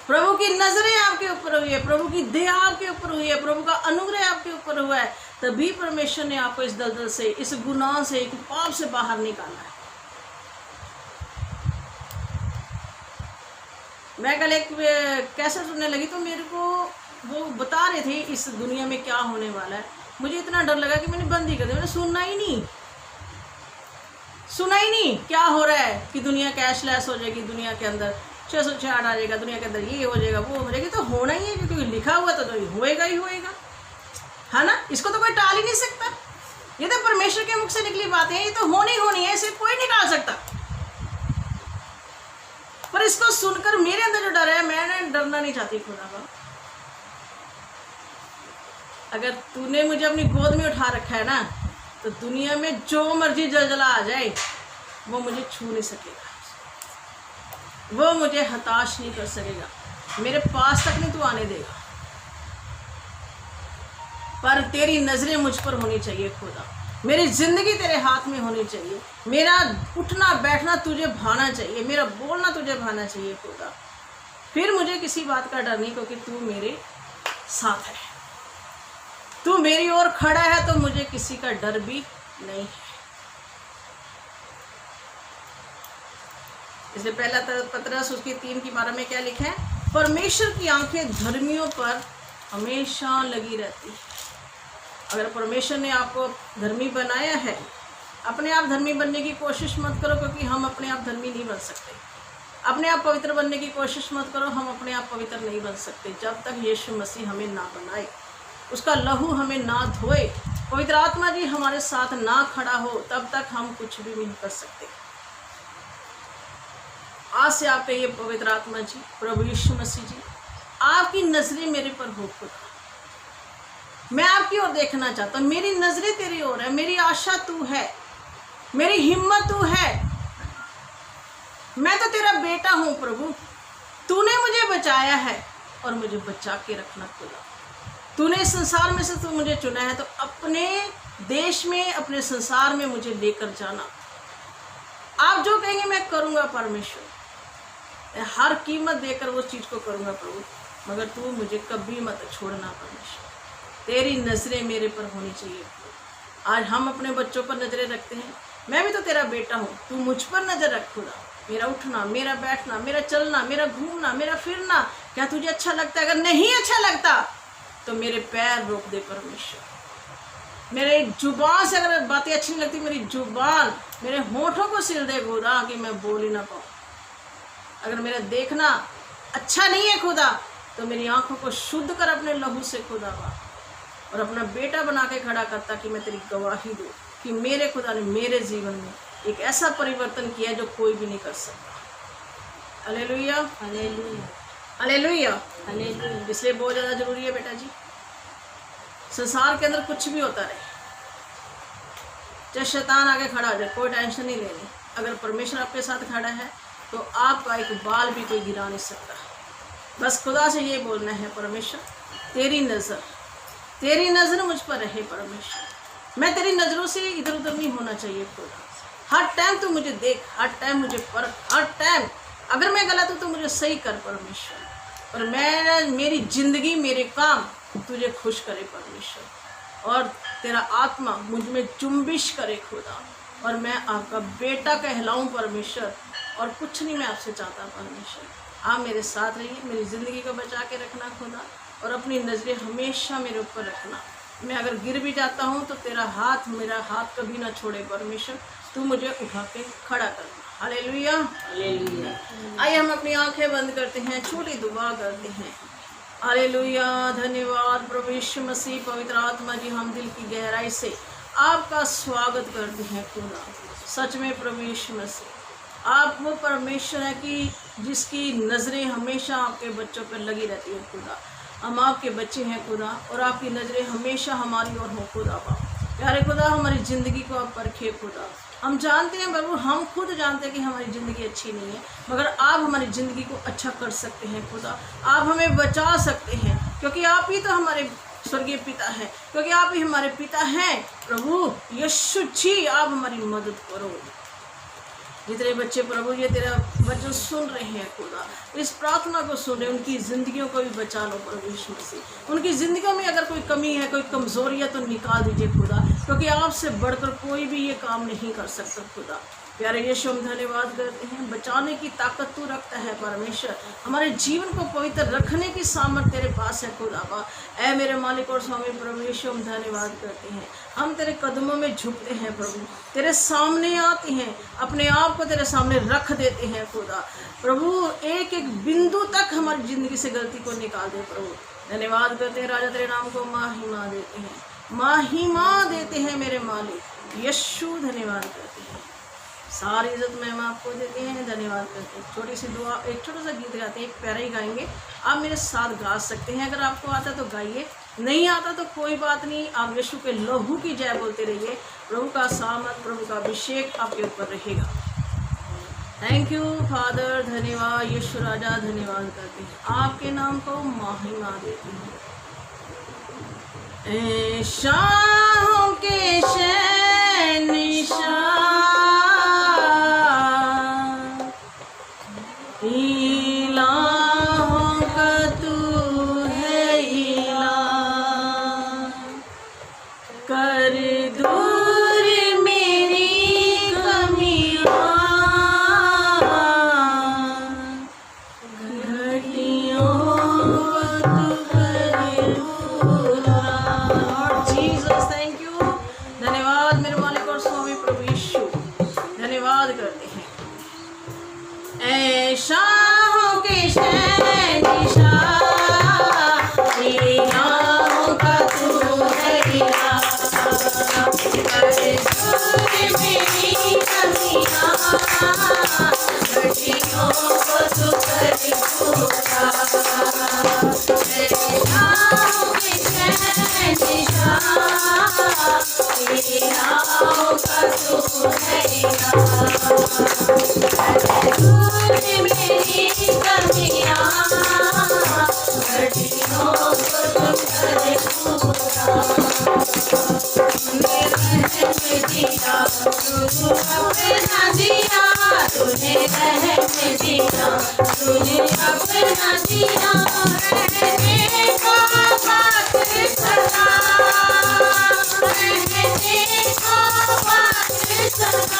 प्रभु की नजरें आपके ऊपर हुई है, प्रभु की दया आपके ऊपर हुई है, प्रभु का अनुग्रह आपके ऊपर हुआ है, तभी परमेश्वर ने आपको इस दलदल से, इस गुनाह से, इस पाप से बाहर निकाला है। मैं कल एक कैसेट सुनने लगी तो मेरे को वो बता रहे थे इस दुनिया में क्या होने वाला है। मुझे इतना डर लगा कि मैंने बंद ही कर दिया, मैंने सुना ही नहीं क्या हो रहा है कि दुनिया कैशलेस हो जाएगी, दुनिया के अंदर 606 आ जाएगा, दुनिया के अंदर ये हो जाएगा, वो हो जाएगी। तो होना ही है, क्योंकि लिखा हुआ तो होएगा ही होएगा, है ना। इसको तो कोई टाल ही नहीं सकता। ये तो परमेश्वर के मुख से निकली बातें हैं, ये तो होनी है, इसे कोई नहीं टाल सकता। पर इसको सुनकर मेरे अंदर जो डर है, मैं डरना नहीं चाहती खुदा का। अगर तूने मुझे अपनी गोद में उठा रखा है ना, तो दुनिया में जो मर्जी जलजला आ जाए वो मुझे छू नहीं सकेगा, वो मुझे हताश नहीं कर सकेगा, मेरे पास तक नहीं तू आने देगा। पर तेरी नजरें मुझ पर होनी चाहिए खुदा, मेरी जिंदगी तेरे हाथ में होनी चाहिए, मेरा उठना बैठना तुझे भाना चाहिए, मेरा बोलना तुझे भाना चाहिए खुदा। फिर मुझे किसी बात का डर नहीं, क्योंकि तू मेरे साथ है, तू मेरी ओर खड़ा है, तो मुझे किसी का डर भी नहीं है। इसलिए पहला पतरस उसकी 3 की 12 में क्या लिखा है? परमेश्वर की आंखें धर्मियों पर हमेशा लगी रहती है। अगर परमेश्वर ने आपको धर्मी बनाया है, अपने आप धर्मी बनने की कोशिश मत करो, क्योंकि हम अपने आप धर्मी नहीं बन सकते। अपने आप पवित्र बनने की कोशिश मत करो, हम अपने आप पवित्र नहीं बन सकते जब तक यीशु मसीह हमें ना बनाए, उसका लहू हमें ना धोए, पवित्र आत्मा जी हमारे साथ ना खड़ा हो, तब तक हम कुछ भी नहीं कर सकते। आज से आप कहिए, पवित्र आत्मा जी, प्रभु यीशु मसीह जी, आपकी नजरें मेरे पर हो खुदा, मैं आपकी ओर देखना चाहता हूँ, मेरी नजरें तेरी ओर है, मेरी आशा तू है, मेरी हिम्मत तू है, मैं तो तेरा बेटा हूँ प्रभु, तूने मुझे बचाया है और मुझे बचा के रखना खुदा, तूने इस संसार में से तू मुझे चुना है, तो अपने देश में, अपने संसार में मुझे लेकर जाना। आप जो कहेंगे मैं करूँगा परमेश्वर, हर कीमत देकर वो चीज़ को करूँगा प्रभु, मगर तू मुझे कभी मत छोड़ना परमेश्वर, तेरी नज़रें मेरे पर होनी चाहिए। आज हम अपने बच्चों पर नज़रें रखते हैं, मैं भी तो तेरा बेटा हूँ, तू मुझ पर नज़र रख खुदा, मेरा उठना, मेरा बैठना, मेरा चलना, मेरा घूमना, मेरा फिरना क्या तुझे अच्छा लगता है? अगर नहीं अच्छा लगता तो मेरे पैर रोक दे परमेश्वर, मेरे जुबान से अगर बातें अच्छी नहीं लगती, मेरी जुबान, मेरे होठों को सिल दे खुदा कि मैं बोल ही ना पाऊँ। अगर मेरा देखना अच्छा नहीं है खुदा, तो मेरी आंखों को शुद्ध कर अपने लहू से खुदा और अपना बेटा बना के खड़ा करता कि मैं तेरी गवाही दूँ कि मेरे खुदा ने मेरे जीवन में एक ऐसा परिवर्तन किया जो कोई भी नहीं कर सकता। Hallelujah, hallelujah, hallelujah, hallelujah. इसलिए बहुत ज़्यादा जरूरी है बेटा जी, संसार के अंदर कुछ भी होता रहे, चाहे शैतान आगे खड़ा हो जाए, कोई टेंशन नहीं लेनी। अगर परमेश्वर आपके साथ खड़ा है तो आपका एक बाल भी कोई गिरा नहीं सकता। बस खुदा से ये बोलना है, परमेश्वर तेरी नज़र मुझ पर रहे परमेश्वर, मैं तेरी नज़रों से इधर उधर नहीं होना चाहिए खुदा, हर टाइम तू मुझे देख, हर टाइम मुझे परख, हर टाइम अगर मैं गलत हूँ तो मुझे सही कर परमेश्वर, और मेरी ज़िंदगी, मेरे काम तुझे खुश करे परमेश्वर, और तेरा आत्मा मुझ में जुम्बिश करे खुदा, और मैं आपका बेटा कहलाऊं परमेश्वर, और कुछ नहीं मैं आपसे चाहता परमेश्वर। आप मेरे साथ रहिए, मेरी ज़िंदगी को बचा के रखना खुदा, और अपनी नज़रें हमेशा मेरे ऊपर रखना। मैं अगर गिर भी जाता हूँ तो तेरा हाथ, मेरा हाथ कभी ना छोड़े परमेश्वर, तू मुझे उठा के खड़ा करना। Hallelujah, hallelujah. आइए हम अपनी आंखें बंद करते हैं, छोटी दुआ करते हैं। हालेलुया, धन्यवाद प्रभु यीशु मसीह, पवित्र आत्मा जी, हम दिल की गहराई से आपका स्वागत करते हैं खुदा। सच में प्रभु यीशु मसीह, आप वो परमेश्वर है कि जिसकी नज़रें हमेशा आपके बच्चों पर लगी रहती है खुदा। हम आपके बच्चे हैं खुदा, और आपकी नज़रें हमेशा हमारी ओर हो खुदा। प्यारे खुदा, हमारी ज़िंदगी को आप परखिए खुदा। हम जानते हैं प्रभु, हम खुद जानते हैं कि हमारी ज़िंदगी अच्छी नहीं है, मगर आप हमारी ज़िंदगी को अच्छा कर सकते हैं खुदा। आप हमें बचा सकते हैं, क्योंकि आप ही तो हमारे स्वर्गीय पिता हैं, क्योंकि आप ही हमारे पिता हैं। प्रभु यीशु जी, आप हमारी मदद करो। जितने बच्चे प्रभु ये तेरा वचन सुन रहे हैं खुदा, इस प्रार्थना को सुन रहे, उनकी ज़िंदगियों को भी बचा लो प्रभु यीशु मसीह। उनकी ज़िंदगियों में अगर कोई कमी है, कोई कमज़ोरी है, तो निकाल दीजिए खुदा, क्योंकि आपसे बढ़कर कोई भी ये काम नहीं कर सकता खुदा। प्यारे यीशु, हम धन्यवाद करते हैं, बचाने की ताकत तू रखता है परमेश्वर, हमारे जीवन को पवित्र रखने की सामर्थ तेरे पास है खुदा। ऐ मेरे मालिक और स्वामी प्रभु यीशु, हम धन्यवाद करते हैं, हम तेरे कदमों में झुकते हैं प्रभु, तेरे सामने आते हैं, अपने आप को तेरे सामने रख देते हैं खुदा। प्रभु एक एक बिंदु तक हमारी ज़िंदगी से गलती को निकाल दे प्रभु। धन्यवाद करते हैं राजा, तेरे नाम को महिमा देते हैं, महिमा देते हैं मेरे मालिक यीशु। धन्यवाद करते हैं, सारी इज्जत में हम आपको देते हैं, धन्यवाद करते हैं। छोटी सी दुआ, एक छोटा सा गीत गाते हैं, एक प्यारा ही गाएंगे, आप मेरे साथ गा सकते हैं। अगर आपको आता तो गाइए, नहीं आता तो कोई बात नहीं, आप यीशु के लहू की जय बोलते रहिए। प्रभु का सामर्थ, प्रभु का अभिषेक आपके ऊपर रहेगा। थैंक यू फादर, धन्यवाद यीशु राजा, धन्यवाद करते हैं, आपके नाम को महिमा देते हैं। शाहों के शहंशाह, इलाहों कर दूर मेरी कमियां, घटियों को तू कर पूरा। Lord Jesus thank you. धन्यवाद मेरे मालिक और स्वामी प्रभु यीशु, धन्यवाद करते हैं। ऐशा हो के शहंशाह, लीलाओं का तू है इलाहा, मेरी कमियां, घटियों को तू कर पूरा। ऐशा हो के शहंशाह, लीलाओं का तू है इलाहा, मेरी कमियां, घटियों को तू कर पूरा। तूने रहम दिया, तू अपना दिया, तूने रहम दिया, तूने अपना दिया, रहने को बात सदा, रहने को बात सदा।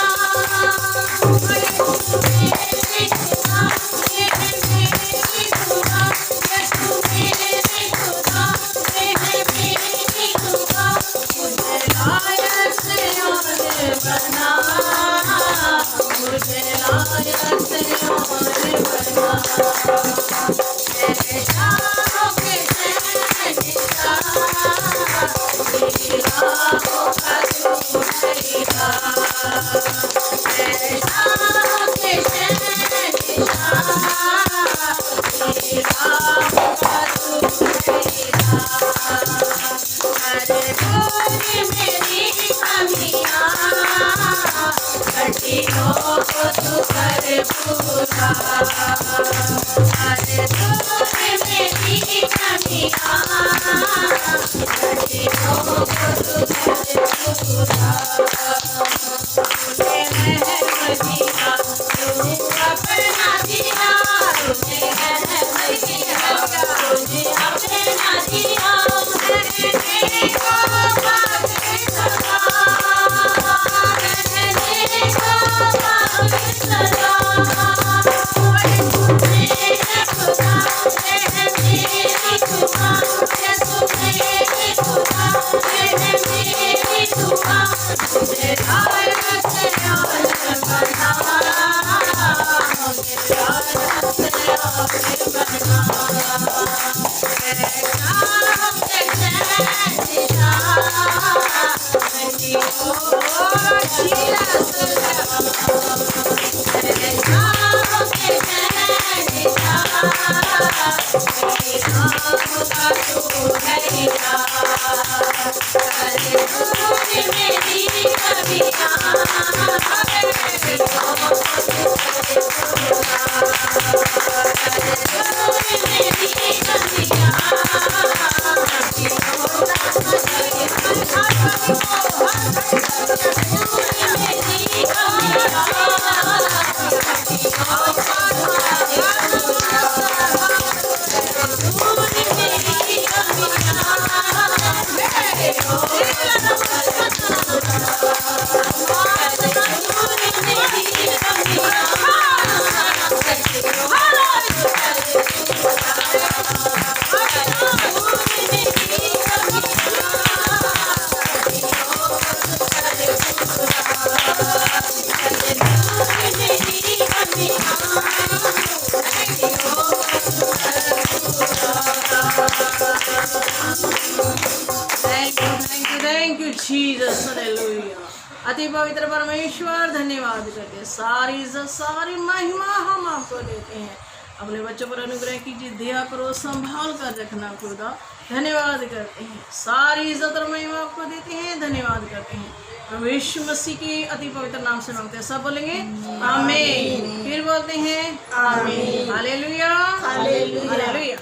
Thank you Jesus, hallelujah. अति पवित्र परमेश्वर धन्यवाद करते हैं, सारी इज्जत सारी महिमा हम आपको देते हैं। अपने बच्चों पर अनुग्रह कीजिए, दया करो, संभाल कर रखना खुदा। धन्यवाद करते हैं, सारी इज्जत और महिमा आपको देते हैं, धन्यवाद करते हैं। प्रभु यीशु मसीह के अति पवित्र नाम से मांगते हैं, सब बोलेंगे आमीन। फिर बोलते हैं आमीन। Hallelujah, hallelujah.